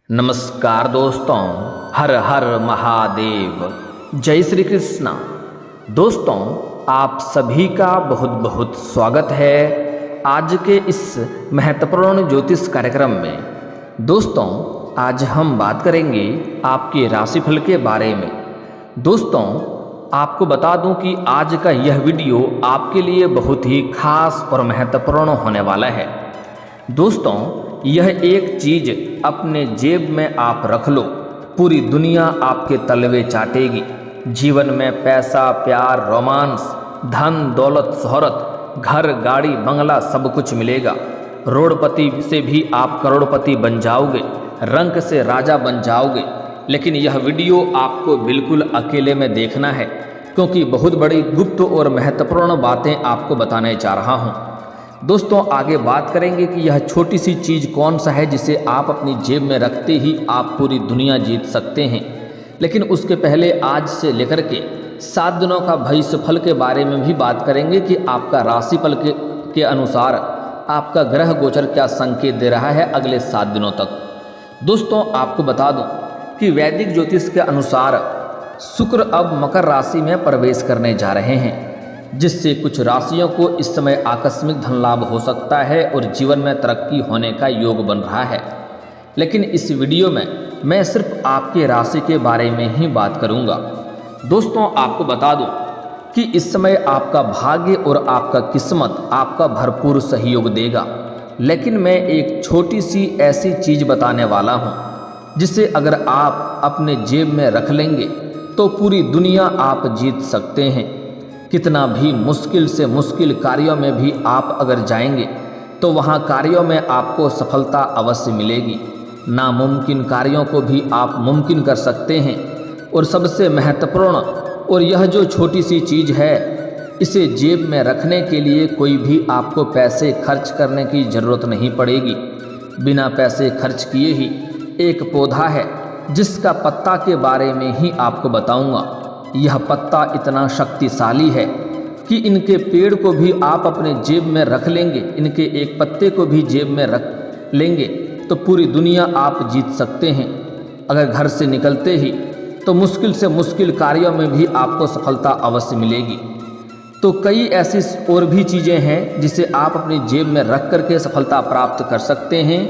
नमस्कार दोस्तों, हर हर महादेव, जय श्री कृष्णा। दोस्तों, आप सभी का बहुत बहुत स्वागत है आज के इस महत्वपूर्ण ज्योतिष कार्यक्रम में। दोस्तों, आज हम बात करेंगे आपके राशिफल के बारे में। दोस्तों, आपको बता दूं कि आज का यह वीडियो आपके लिए बहुत ही खास और महत्वपूर्ण होने वाला है। दोस्तों, यह एक चीज अपने जेब में आप रख लो, पूरी दुनिया आपके तलवे चाटेगी। जीवन में पैसा, प्यार, रोमांस, धन, दौलत, शोहरत, घर, गाड़ी, बंगला सब कुछ मिलेगा। रोडपति से भी आप करोड़पति बन जाओगे, रंक से राजा बन जाओगे। लेकिन यह वीडियो आपको बिल्कुल अकेले में देखना है, क्योंकि बहुत बड़ी गुप्त और महत्वपूर्ण बातें आपको बताने जा रहा हूँ। दोस्तों, आगे बात करेंगे कि यह छोटी सी चीज़ कौन सा है जिसे आप अपनी जेब में रखते ही आप पूरी दुनिया जीत सकते हैं। लेकिन उसके पहले आज से लेकर के 7 दिनों का भविष्यफल के बारे में भी बात करेंगे कि आपका राशिफल के अनुसार आपका ग्रह गोचर क्या संकेत दे रहा है अगले 7 दिनों तक। दोस्तों, आपको बता दूं कि वैदिक ज्योतिष के अनुसार शुक्र अब मकर राशि में प्रवेश करने जा रहे हैं, जिससे कुछ राशियों को इस समय आकस्मिक धन लाभ हो सकता है और जीवन में तरक्की होने का योग बन रहा है। लेकिन इस वीडियो में मैं सिर्फ आपके राशि के बारे में ही बात करूंगा। दोस्तों, आपको बता दूं कि इस समय आपका भाग्य और आपका किस्मत आपका भरपूर सहयोग देगा। लेकिन मैं एक छोटी सी ऐसी चीज़ बताने वाला हूं जिसे अगर आप अपने जेब में रख लेंगे तो पूरी दुनिया आप जीत सकते हैं। कितना भी मुश्किल से मुश्किल कार्यों में भी आप अगर जाएंगे तो वहाँ कार्यों में आपको सफलता अवश्य मिलेगी। नामुमकिन कार्यों को भी आप मुमकिन कर सकते हैं। और सबसे महत्वपूर्ण, और यह जो छोटी सी चीज़ है, इसे जेब में रखने के लिए कोई भी आपको पैसे खर्च करने की ज़रूरत नहीं पड़ेगी। बिना पैसे खर्च किए ही एक पौधा है जिसका पत्ता के बारे में ही आपको बताऊंगा। यह पत्ता इतना शक्तिशाली है कि इनके पेड़ को भी आप अपने जेब में रख लेंगे, इनके एक पत्ते को भी जेब में रख लेंगे तो पूरी दुनिया आप जीत सकते हैं। अगर घर से निकलते ही तो मुश्किल से मुश्किल कार्यों में भी आपको सफलता अवश्य मिलेगी। तो कई ऐसी और भी चीज़ें हैं जिसे आप अपनी जेब में रख करके सफलता प्राप्त कर सकते हैं,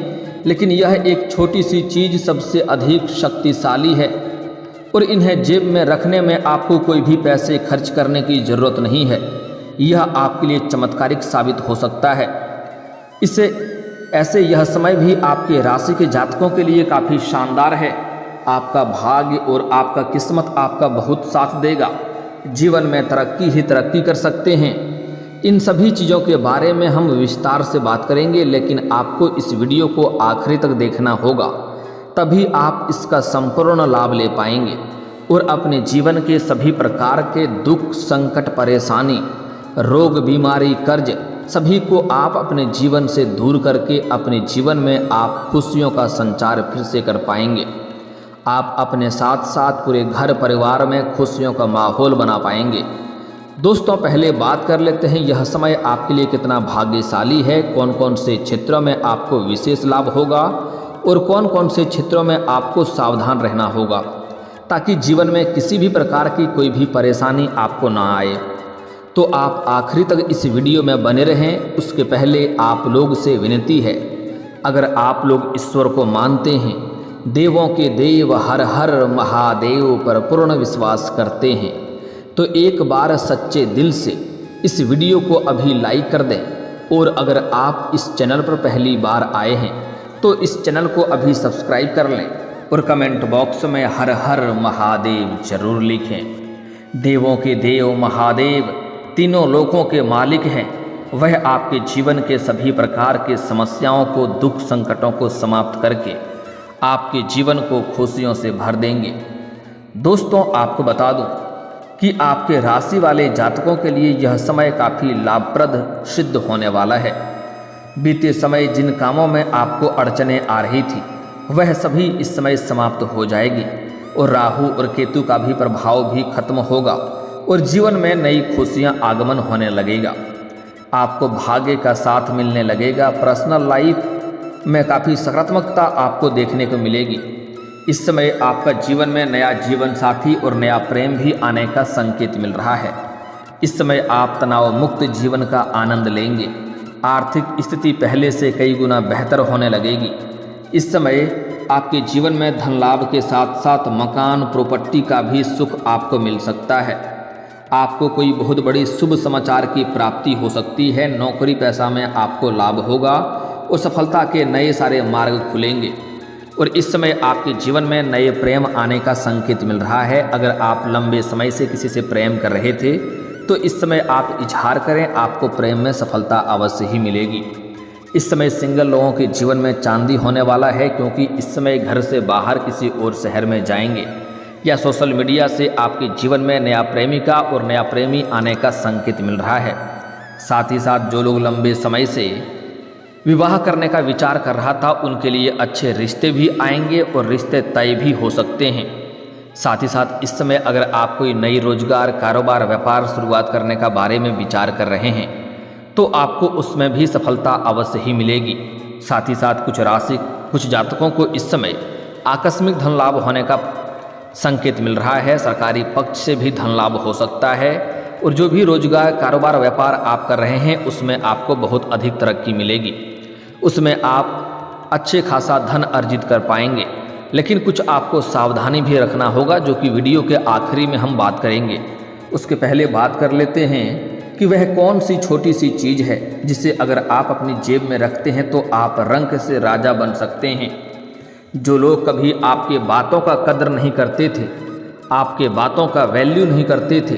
लेकिन यह एक छोटी सी चीज़ सबसे अधिक शक्तिशाली है और इन्हें जेब में रखने में आपको कोई भी पैसे खर्च करने की ज़रूरत नहीं है। यह आपके लिए चमत्कारिक साबित हो सकता है। ऐसे यह समय भी आपके राशि के जातकों के लिए काफ़ी शानदार है। आपका भाग्य और आपका किस्मत आपका बहुत साथ देगा। जीवन में तरक्की ही तरक्की कर सकते हैं। इन सभी चीज़ों के बारे में हम विस्तार से बात करेंगे, लेकिन आपको इस वीडियो को आखिरी तक देखना होगा, तभी आप इसका संपूर्ण लाभ ले पाएंगे और अपने जीवन के सभी प्रकार के दुख, संकट, परेशानी, रोग, बीमारी, कर्ज सभी को आप अपने जीवन से दूर करके अपने जीवन में आप खुशियों का संचार फिर से कर पाएंगे। आप अपने साथ साथ पूरे घर परिवार में खुशियों का माहौल बना पाएंगे। दोस्तों, पहले बात कर लेते हैं यह समय आपके लिए कितना भाग्यशाली है, कौन कौन से क्षेत्रों में आपको विशेष लाभ होगा और कौन कौन से क्षेत्रों में आपको सावधान रहना होगा, ताकि जीवन में किसी भी प्रकार की कोई भी परेशानी आपको ना आए। तो आप आखिरी तक इस वीडियो में बने रहें। उसके पहले आप लोग से विनती है, अगर आप लोग ईश्वर को मानते हैं, देवों के देव हर हर महादेव पर पूर्ण विश्वास करते हैं, तो एक बार सच्चे दिल से इस वीडियो को अभी लाइक कर दें। और अगर आप इस चैनल पर पहली बार आए हैं तो इस चैनल को अभी सब्सक्राइब कर लें और कमेंट बॉक्स में हर हर महादेव जरूर लिखें। देवों के देव महादेव तीनों लोकों के मालिक हैं। वह आपके जीवन के सभी प्रकार के समस्याओं को, दुख, संकटों को समाप्त करके आपके जीवन को खुशियों से भर देंगे। दोस्तों, आपको बता दूं कि आपके राशि वाले जातकों के लिए यह समय काफ़ी लाभप्रद सिद्ध होने वाला है। बीते समय जिन कामों में आपको अड़चनें आ रही थी वह सभी इस समय समाप्त हो जाएगी और राहु और केतु का भी प्रभाव भी खत्म होगा और जीवन में नई खुशियां आगमन होने लगेगा। आपको भाग्य का साथ मिलने लगेगा। पर्सनल लाइफ में काफ़ी सकारात्मकता आपको देखने को मिलेगी। इस समय आपका जीवन में नया जीवन साथी और नया प्रेम भी आने का संकेत मिल रहा है। इस समय आप तनाव मुक्त जीवन का आनंद लेंगे। आर्थिक स्थिति पहले से कई गुना बेहतर होने लगेगी। इस समय आपके जीवन में धन लाभ के साथ साथ मकान प्रॉपर्टी का भी सुख आपको मिल सकता है। आपको कोई बहुत बड़ी शुभ समाचार की प्राप्ति हो सकती है। नौकरी पेशा में आपको लाभ होगा और सफलता के नए सारे मार्ग खुलेंगे। और इस समय आपके जीवन में नए प्रेम आने का संकेत मिल रहा है। अगर आप लंबे समय से किसी से प्रेम कर रहे थे तो इस समय आप इजहार करें, आपको प्रेम में सफलता अवश्य ही मिलेगी। इस समय सिंगल लोगों के जीवन में चांदी होने वाला है, क्योंकि इस समय घर से बाहर किसी और शहर में जाएंगे या सोशल मीडिया से आपके जीवन में नया प्रेमिका और नया प्रेमी आने का संकेत मिल रहा है। साथ ही साथ जो लोग लंबे समय से विवाह करने का विचार कर रहा था उनके लिए अच्छे रिश्ते भी आएंगे और रिश्ते तय भी हो सकते हैं। साथ ही साथ इस समय अगर आप कोई नई रोजगार, कारोबार, व्यापार शुरुआत करने का बारे में विचार कर रहे हैं तो आपको उसमें भी सफलता अवश्य ही मिलेगी। साथ ही साथ कुछ जातकों को इस समय आकस्मिक धन लाभ होने का संकेत मिल रहा है। सरकारी पक्ष से भी धन लाभ हो सकता है और जो भी रोजगार, कारोबार, व्यापार आप कर रहे हैं उसमें आपको बहुत अधिक तरक्की मिलेगी। उसमें आप अच्छे खासा धन अर्जित कर पाएंगे। लेकिन कुछ आपको सावधानी भी रखना होगा, जो कि वीडियो के आखिरी में हम बात करेंगे। उसके पहले बात कर लेते हैं कि वह कौन सी छोटी सी चीज़ है जिसे अगर आप अपनी जेब में रखते हैं तो आप रंक से राजा बन सकते हैं। जो लोग कभी आपके बातों का कदर नहीं करते थे, आपके बातों का वैल्यू नहीं करते थे,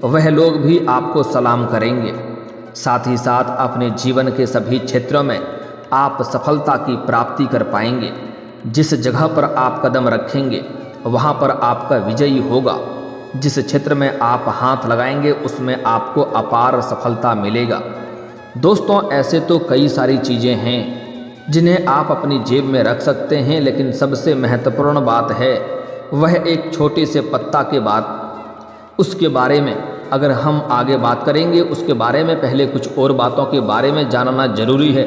वह लोग भी आपको सलाम करेंगे। साथ ही साथ अपने जीवन के सभी क्षेत्रों में आप सफलता की प्राप्ति कर पाएंगे। जिस जगह पर आप कदम रखेंगे वहाँ पर आपका विजयी होगा। जिस क्षेत्र में आप हाथ लगाएंगे उसमें आपको अपार सफलता मिलेगा। दोस्तों, ऐसे तो कई सारी चीज़ें हैं जिन्हें आप अपनी जेब में रख सकते हैं, लेकिन सबसे महत्वपूर्ण बात है वह एक छोटे से पत्ता के बाद उसके बारे में अगर हम आगे बात करेंगे, उसके बारे में पहले कुछ और बातों के बारे में जानना जरूरी है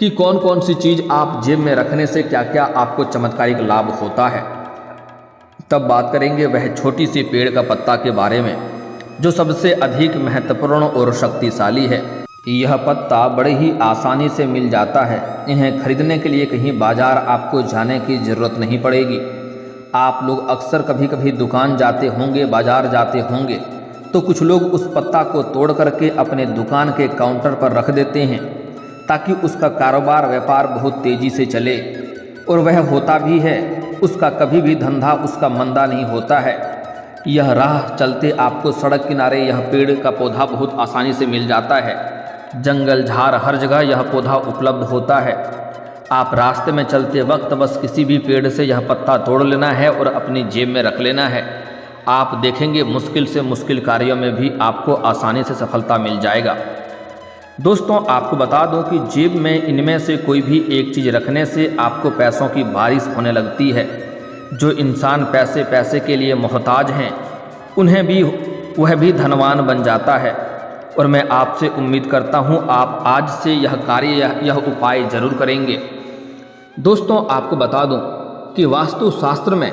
कि कौन कौन सी चीज़ आप जेब में रखने से क्या क्या आपको चमत्कारिक लाभ होता है। तब बात करेंगे वह छोटी सी पेड़ का पत्ता के बारे में जो सबसे अधिक महत्वपूर्ण और शक्तिशाली है। यह पत्ता बड़े ही आसानी से मिल जाता है। इन्हें खरीदने के लिए कहीं बाजार आपको जाने की ज़रूरत नहीं पड़ेगी। आप लोग अक्सर कभी कभी दुकान जाते होंगे, बाजार जाते होंगे, तो कुछ लोग उस पत्ता को तोड़ करके अपने दुकान के काउंटर पर रख देते हैं ताकि उसका कारोबार, व्यापार बहुत तेज़ी से चले। और वह होता भी है, उसका कभी भी धंधा उसका मंदा नहीं होता है। यह राह चलते आपको सड़क किनारे यह पेड़ का पौधा बहुत आसानी से मिल जाता है। जंगल झाड़ हर जगह यह पौधा उपलब्ध होता है। आप रास्ते में चलते वक्त बस किसी भी पेड़ से यह पत्ता तोड़ लेना है और अपनी जेब में रख लेना है। आप देखेंगे मुश्किल से मुश्किल कार्यों में भी आपको आसानी से सफलता मिल जाएगा। दोस्तों, आपको बता दूं कि जेब में इनमें से कोई भी एक चीज़ रखने से आपको पैसों की बारिश होने लगती है। जो इंसान पैसे के लिए मोहताज हैं वह भी धनवान बन जाता है। और मैं आपसे उम्मीद करता हूं आप आज से यह उपाय जरूर करेंगे। दोस्तों, आपको बता दूं कि वास्तुशास्त्र में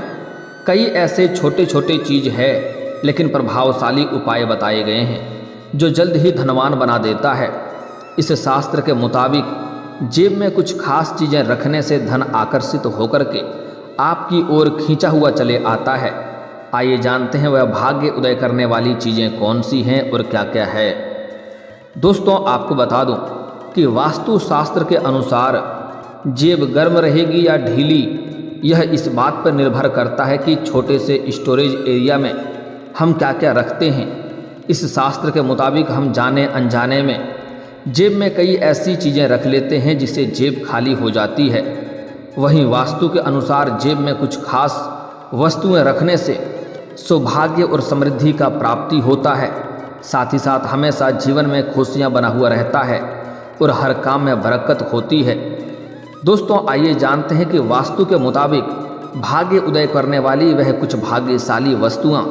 कई ऐसे छोटे छोटे चीज़ है लेकिन प्रभावशाली उपाय बताए गए हैं जो जल्द ही धनवान बना देता है। इस शास्त्र के मुताबिक जेब में कुछ खास चीज़ें रखने से धन आकर्षित होकर के आपकी ओर खींचा हुआ चले आता है। आइए जानते हैं वह भाग्य उदय करने वाली चीज़ें कौन सी हैं और क्या क्या है। दोस्तों, आपको बता दूं कि वास्तुशास्त्र के अनुसार जेब गर्म रहेगी या ढीली, यह इस बात पर निर्भर करता है कि छोटे से स्टोरेज एरिया में हम क्या क्या रखते हैं। इस शास्त्र के मुताबिक हम जाने अनजाने में जेब में कई ऐसी चीज़ें रख लेते हैं जिससे जेब खाली हो जाती है। वहीं वास्तु के अनुसार जेब में कुछ खास वस्तुएं रखने से सौभाग्य और समृद्धि का प्राप्ति होता है। साथ ही साथ हमेशा जीवन में खुशियां बना हुआ रहता है और हर काम में बरकत होती है। दोस्तों, आइए जानते हैं कि वास्तु के मुताबिक भाग्य उदय करने वाली वह कुछ भाग्यशाली वस्तुआं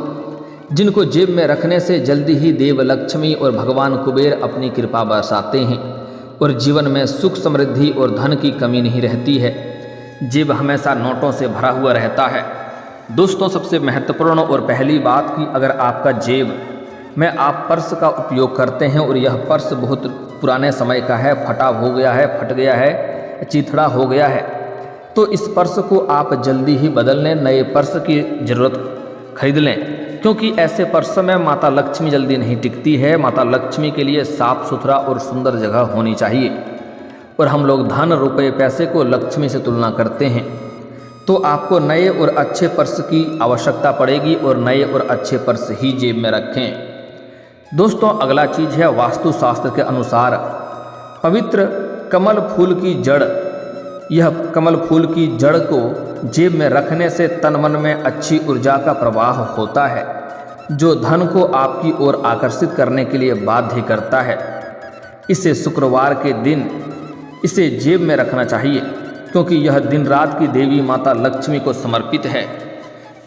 जिनको जेब में रखने से जल्दी ही देव लक्ष्मी और भगवान कुबेर अपनी कृपा बरसाते हैं और जीवन में सुख समृद्धि और धन की कमी नहीं रहती है। जेब हमेशा नोटों से भरा हुआ रहता है। दोस्तों, सबसे महत्वपूर्ण और पहली बात कि अगर आपका जेब में आप पर्स का उपयोग करते हैं और यह पर्स बहुत पुराने समय का है, फटा हो गया है, फट गया है, चिथड़ा हो गया है, तो इस पर्स को आप जल्दी ही बदल लें, नए पर्स की ज़रूरत खरीद लें, क्योंकि ऐसे पर्स में माता लक्ष्मी जल्दी नहीं टिकती है। माता लक्ष्मी के लिए साफ सुथरा और सुंदर जगह होनी चाहिए। और हम लोग धन, रुपए, पैसे को लक्ष्मी से तुलना करते हैं, तो आपको नए और अच्छे पर्स की आवश्यकता पड़ेगी और नए और अच्छे पर्स ही जेब में रखें। दोस्तों, अगला चीज़ है वास्तुशास्त्र के अनुसार पवित्र कमल फूल की जड़। यह कमल फूल की जड़ को जेब में रखने से तन मन में अच्छी ऊर्जा का प्रवाह होता है, जो धन को आपकी ओर आकर्षित करने के लिए बाध्य करता है। इसे शुक्रवार के दिन इसे जेब में रखना चाहिए, क्योंकि यह दिन रात की देवी माता लक्ष्मी को समर्पित है।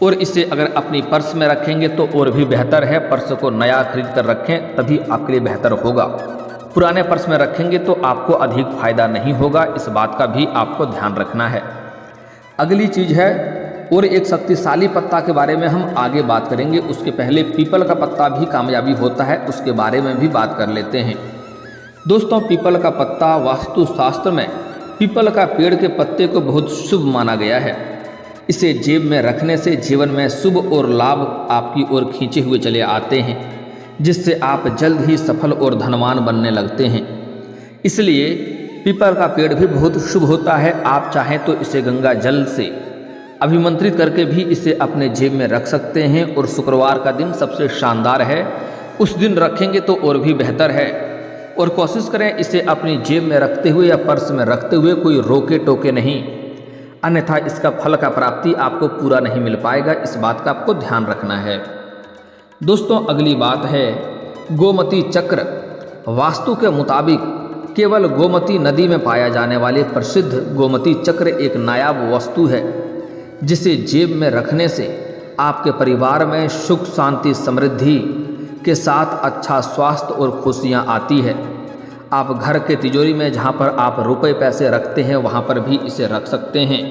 और इसे अगर अपनी पर्स में रखेंगे तो और भी बेहतर है। पर्स को नया खरीद कर रखें, तभी आपके लिए बेहतर होगा। पुराने पर्स में रखेंगे तो आपको अधिक फायदा नहीं होगा। इस बात का भी आपको ध्यान रखना है। अगली चीज़ है, और एक शक्तिशाली पत्ता के बारे में हम आगे बात करेंगे। उसके पहले पीपल का पत्ता भी कामयाबी होता है, उसके बारे में भी बात कर लेते हैं। दोस्तों, पीपल का पत्ता वास्तुशास्त्र में पीपल का पेड़ के पत्ते को बहुत शुभ माना गया है। इसे जेब में रखने से जीवन में शुभ और लाभ आपकी ओर खींचे हुए चले आते हैं, जिससे आप जल्द ही सफल और धनवान बनने लगते हैं। इसलिए पीपल का पेड़ भी बहुत शुभ होता है। आप चाहें तो इसे गंगा जल से अभिमंत्रित करके भी इसे अपने जेब में रख सकते हैं। और शुक्रवार का दिन सबसे शानदार है, उस दिन रखेंगे तो और भी बेहतर है। और कोशिश करें इसे अपनी जेब में रखते हुए या पर्स में रखते हुए कोई रोके टोके नहीं, अन्यथा इसका फल का प्राप्ति आपको पूरा नहीं मिल पाएगा। इस बात का आपको ध्यान रखना है। दोस्तों, अगली बात है गोमती चक्र। वास्तु के मुताबिक केवल गोमती नदी में पाया जाने वाले प्रसिद्ध गोमती चक्र एक नायाब वस्तु है, जिसे जेब में रखने से आपके परिवार में सुख, शांति, समृद्धि के साथ अच्छा स्वास्थ्य और खुशियाँ आती है। आप घर के तिजोरी में जहाँ पर आप रुपए पैसे रखते हैं वहाँ पर भी इसे रख सकते हैं।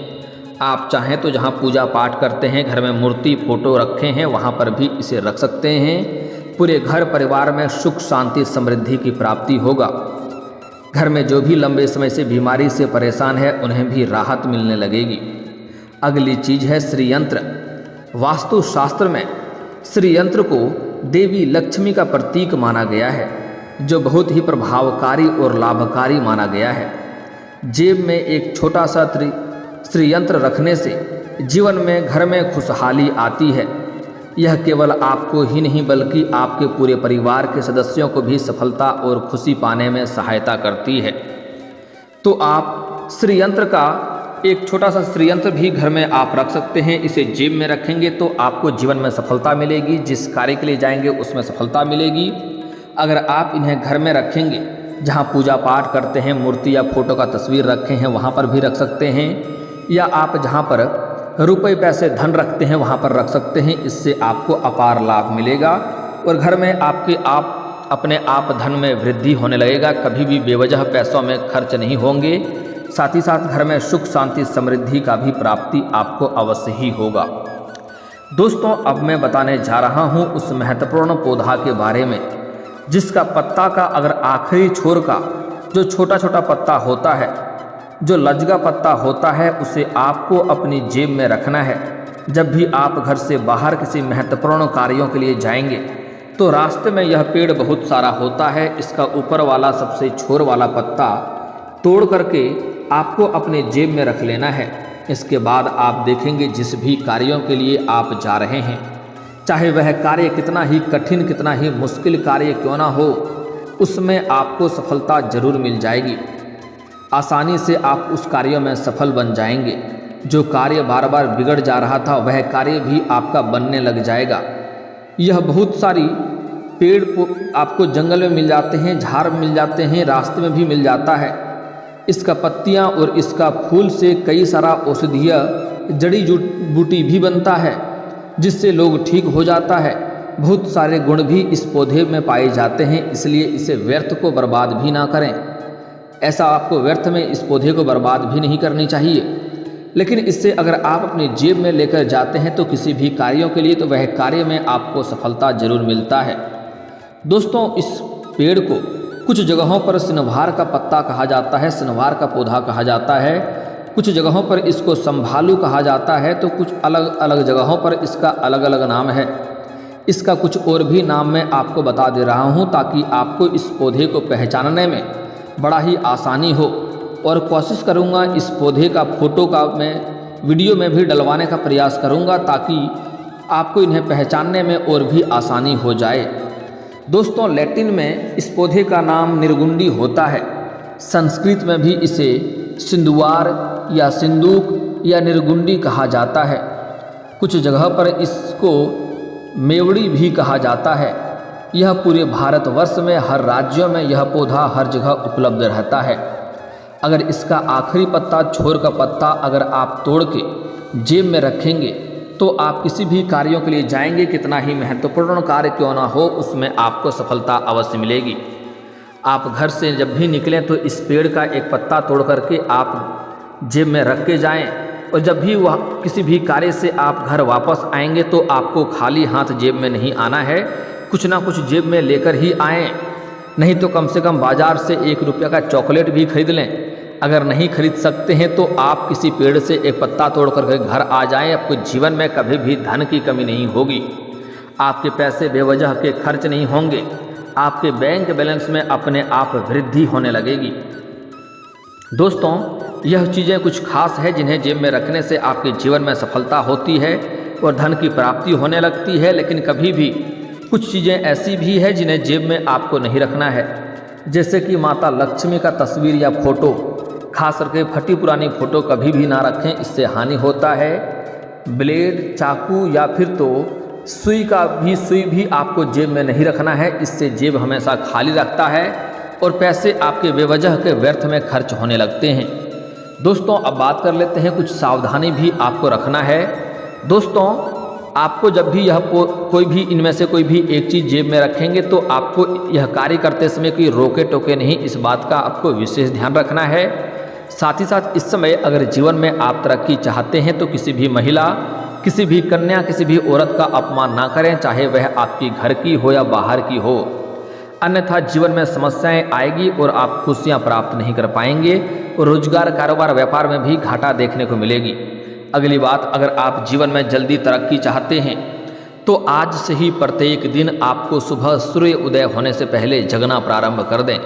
आप चाहें तो जहाँ पूजा पाठ करते हैं, घर में मूर्ति, फोटो रखे हैं, वहाँ पर भी इसे रख सकते हैं। पूरे घर परिवार में सुख, शांति, समृद्धि की प्राप्ति होगा। घर में जो भी लंबे समय से बीमारी से परेशान है उन्हें भी राहत मिलने लगेगी। अगली चीज़ है श्रीयंत्र। वास्तुशास्त्र में श्रीयंत्र को देवी लक्ष्मी का प्रतीक माना गया है, जो बहुत ही प्रभावकारी और लाभकारी माना गया है। जेब में एक छोटा सा श्रीयंत्र रखने से जीवन में, घर में खुशहाली आती है। यह केवल आपको ही नहीं बल्कि आपके पूरे परिवार के सदस्यों को भी सफलता और खुशी पाने में सहायता करती है। तो आप श्रीयंत्र का एक छोटा सा श्रीयंत्र भी घर में आप रख सकते हैं। इसे जेब में रखेंगे तो आपको जीवन में सफलता मिलेगी। जिस कार्य के लिए जाएंगे उसमें सफलता मिलेगी। अगर आप इन्हें घर में रखेंगे, जहाँ पूजा पाठ करते हैं, मूर्ति या फोटो का तस्वीर रखे हैं वहाँ पर भी रख सकते हैं, या आप जहाँ पर रुपए पैसे धन रखते हैं वहाँ पर रख सकते हैं। इससे आपको अपार लाभ मिलेगा और घर में अपने आप धन में वृद्धि होने लगेगा। कभी भी बेवजह पैसों में खर्च नहीं होंगे। साथ ही साथ घर में सुख, शांति, समृद्धि का भी प्राप्ति आपको अवश्य ही होगा। दोस्तों, अब मैं बताने जा रहा हूँ उस महत्वपूर्ण पौधा के बारे में, जिसका पत्ता का अगर आखिरी छोर का जो छोटा छोटा पत्ता होता है, जो लजगा पत्ता होता है, उसे आपको अपनी जेब में रखना है। जब भी आप घर से बाहर किसी महत्वपूर्ण कार्यों के लिए जाएंगे तो रास्ते में यह पेड़ बहुत सारा होता है। इसका ऊपर वाला सबसे छोर वाला पत्ता तोड़ करके आपको अपने जेब में रख लेना है। इसके बाद आप देखेंगे जिस भी कार्यों के लिए आप जा रहे हैं, चाहे वह कार्य कितना ही कठिन, कितना ही मुश्किल कार्य क्यों ना हो, उसमें आपको सफलता जरूर मिल जाएगी। आसानी से आप उस कार्य में सफल बन जाएंगे। जो कार्य बार बार बिगड़ जा रहा था वह कार्य भी आपका बनने लग जाएगा। यह बहुत सारी पेड़ आपको जंगल में मिल जाते हैं, झाड़ मिल जाते हैं, रास्ते में भी मिल जाता है। इसका पत्तियां और इसका फूल से कई सारा औषधीय जड़ी बूटी भी बनता है, जिससे लोग ठीक हो जाता है। बहुत सारे गुण भी इस पौधे में पाए जाते हैं, इसलिए इसे व्यर्थ को बर्बाद भी ना करें। ऐसा आपको व्यर्थ में इस पौधे को बर्बाद भी नहीं करनी चाहिए। लेकिन इससे अगर आप अपनी जेब में लेकर जाते हैं तो किसी भी कार्यों के लिए, तो वह कार्य में आपको सफलता जरूर मिलता है। दोस्तों, इस पेड़ को कुछ जगहों पर सिनवार का पत्ता कहा जाता है, सिनवार का पौधा कहा जाता है, कुछ जगहों पर इसको संभालू कहा जाता है, तो कुछ अलग अलग जगहों पर इसका अलग अलग नाम है। इसका कुछ और भी नाम मैं आपको बता दे रहा हूँ ताकि आपको इस पौधे को पहचानने में बड़ा ही आसानी हो, और कोशिश करूँगा इस पौधे का फोटो का मैं वीडियो में भी डलवाने का प्रयास करूँगा ताकि आपको इन्हें पहचानने में और भी आसानी हो जाए। दोस्तों, लैटिन में इस पौधे का नाम निर्गुंडी होता है। संस्कृत में भी इसे सिंदुवार या सिंदूक या निर्गुंडी कहा जाता है। कुछ जगह पर इसको मेवड़ी भी कहा जाता है। यह पूरे भारतवर्ष में हर राज्यों में यह पौधा हर जगह उपलब्ध रहता है। अगर इसका आखिरी पत्ता, छोर का पत्ता अगर आप तोड़ के जेब में रखेंगे तो आप किसी भी कार्यों के लिए जाएंगे, कितना ही महत्वपूर्ण कार्य क्यों ना हो, उसमें आपको सफलता अवश्य मिलेगी। आप घर से जब भी निकलें तो इस पेड़ का एक पत्ता तोड़ करके आप जेब में रख के जाएं, और जब भी वह किसी भी कार्य से आप घर वापस आएंगे तो आपको खाली हाथ जेब में नहीं आना है, कुछ ना कुछ जेब में लेकर ही आएँ। नहीं तो कम से कम बाज़ार से 1 रुपये का चॉकलेट भी खरीद लें। अगर नहीं खरीद सकते हैं तो आप किसी पेड़ से एक पत्ता तोड़ करके घर आ जाएं। आपको जीवन में कभी भी धन की कमी नहीं होगी, आपके पैसे बेवजह के खर्च नहीं होंगे, आपके बैंक बैलेंस में अपने आप वृद्धि होने लगेगी। दोस्तों, यह चीज़ें कुछ खास है जिन्हें जेब में रखने से आपके जीवन में सफलता होती है और धन की प्राप्ति होने लगती है। लेकिन कभी भी कुछ चीज़ें ऐसी भी है जिन्हें जेब में आपको नहीं रखना है, जैसे कि माता लक्ष्मी का तस्वीर या फोटो, खास करके फटी पुरानी फ़ोटो कभी भी ना रखें, इससे हानि होता है। ब्लेड, चाकू या फिर तो सुई भी आपको जेब में नहीं रखना है, इससे जेब हमेशा खाली रखता है और पैसे आपके बेवजह के व्यर्थ में खर्च होने लगते हैं। दोस्तों, अब बात कर लेते हैं, कुछ सावधानी भी आपको रखना है। दोस्तों, आपको जब भी यह कोई भी इनमें से कोई भी एक चीज़ जेब में रखेंगे तो आपको यह कार्य करते समय कोई रोके टोके नहीं, इस बात का आपको विशेष ध्यान रखना है। साथ ही साथ इस समय अगर जीवन में आप तरक्की चाहते हैं तो किसी भी महिला, किसी भी कन्या, किसी भी औरत का अपमान ना करें, चाहे वह आपकी घर की हो या बाहर की हो, अन्यथा जीवन में समस्याएं आएगी और आप खुशियां प्राप्त नहीं कर पाएंगे और रोजगार, कारोबार, व्यापार में भी घाटा देखने को मिलेगी। अगली बात, अगर आप जीवन में जल्दी तरक्की चाहते हैं तो आज से ही प्रत्येक दिन आपको सुबह सूर्य उदय होने से पहले जगना प्रारंभ कर दें।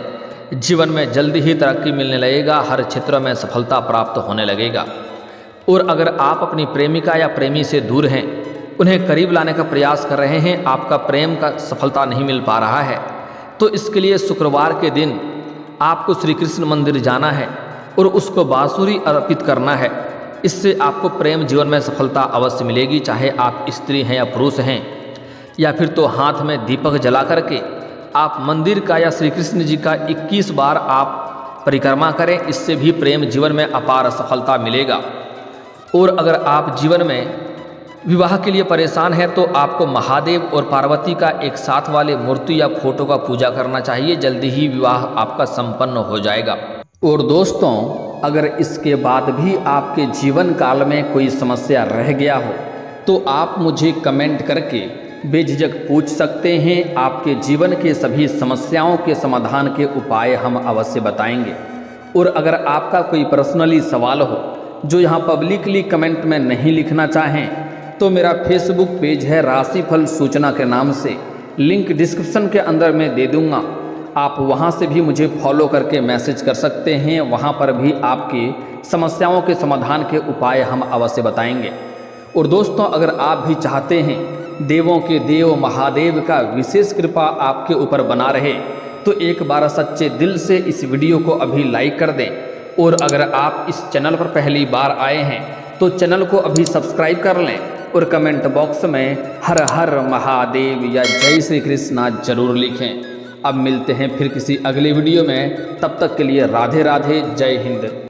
जीवन में जल्दी ही तरक्की मिलने लगेगा, हर क्षेत्र में सफलता प्राप्त होने लगेगा। और अगर आप अपनी प्रेमिका या प्रेमी से दूर हैं, उन्हें करीब लाने का प्रयास कर रहे हैं, आपका प्रेम का सफलता नहीं मिल पा रहा है, तो इसके लिए शुक्रवार के दिन आपको श्री कृष्ण मंदिर जाना है और उसको बांसुरी अर्पित करना है। इससे आपको प्रेम जीवन में सफलता अवश्य मिलेगी, चाहे आप स्त्री हैं या पुरुष हैं। या फिर तो हाथ में दीपक जला करके आप मंदिर का या श्री कृष्ण जी का 21 बार आप परिक्रमा करें, इससे भी प्रेम जीवन में अपार सफलता मिलेगा। और अगर आप जीवन में विवाह के लिए परेशान हैं तो आपको महादेव और पार्वती का एक साथ वाले मूर्ति या फोटो का पूजा करना चाहिए, जल्दी ही विवाह आपका संपन्न हो जाएगा। और दोस्तों, अगर इसके बाद भी आपके जीवन काल में कोई समस्या रह गया हो तो आप मुझे कमेंट करके बेझिझक पूछ सकते हैं। आपके जीवन के सभी समस्याओं के समाधान के उपाय हम अवश्य बताएंगे। और अगर आपका कोई पर्सनली सवाल हो जो यहाँ पब्लिकली कमेंट में नहीं लिखना चाहें तो मेरा फेसबुक पेज है राशिफल सूचना के नाम से, लिंक डिस्क्रिप्शन के अंदर मैं दे दूँगा। आप वहाँ से भी मुझे फॉलो करके मैसेज कर सकते हैं, वहाँ पर भी आपकी समस्याओं के समाधान के उपाय हम अवश्य बताएंगे। और दोस्तों, अगर आप भी चाहते हैं देवों के देव महादेव का विशेष कृपा आपके ऊपर बना रहे तो एक बार सच्चे दिल से इस वीडियो को अभी लाइक कर दें। और अगर आप इस चैनल पर पहली बार आए हैं तो चैनल को अभी सब्सक्राइब कर लें और कमेंट बॉक्स में हर हर महादेव या जय श्री कृष्णा जरूर लिखें। अब मिलते हैं फिर किसी अगले वीडियो में, तब तक के लिए राधे राधे, जय हिंद।